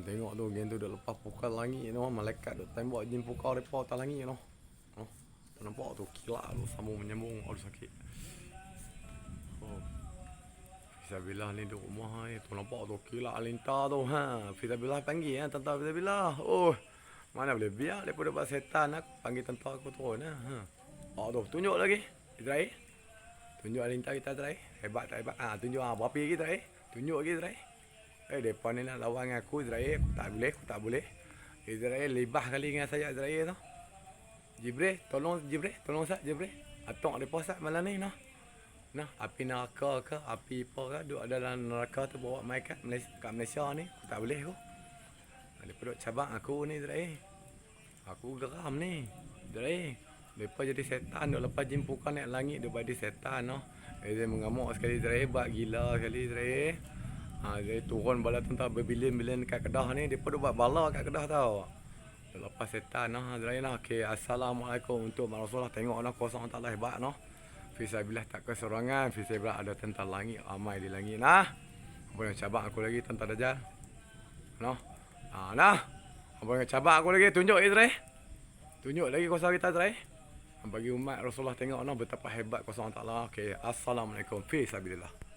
tengok tu geng tu dah lepas pukul langit tu, malaikat duk tembak jin pukau depa atas langit tu. Nampak tu kilat tu sambung menyambung, aduh sakit. Fisabilillah ni duk rumah ni tu nampak tu kilat lintar tu Fisabilillah panggil tentang Fisabilillah. Mana boleh biar depa dapat setan aku panggil tentang aku turun tu tunjuk lagi Israel. Tunjuk lintar kita Israel. Hebat tak hebat? Tunjuk berapa lagi Israel? Tunjuk lagi Israel. Depa ni nak lawan dengan aku Israel, aku tak boleh. Israel libah kali dengan saya Israel tu. Jibril, tolong Sat Jibril. Atok depa Sat malam ni api neraka ke, api apa ke, duk dalam neraka tu bawa mai kat Malaysia ni, aku tak boleh aku. Depa duk cabang aku ni Israel. Aku geram ni Israel. Depa jadi setan duk lepas jin pukau naik langit duk jadi setan Dia mengamuk sekali Israel, hebat gila sekali Israel. Dia turun bala tentang berbilion-bilion kat Kedah ni, depa duk buat bala kat Kedah tau. Lepas setan Israel Okey, assalamualaikum untuk Rasulullah. Tengok kuasa Allah Taala hebat Fisabilillah tak keserangan. Fisabilillah ada tentang langit, ramai di langit Apa yang cabang aku lagi tentang Dajjal Apa yang cabang aku lagi, tunjuk Israel. Tunjuk lagi kuasa kita Israel. Bagi umat Rasulullah tengok betapa hebat kuasa Allah Taala. Okey, assalamualaikum fisabilillah.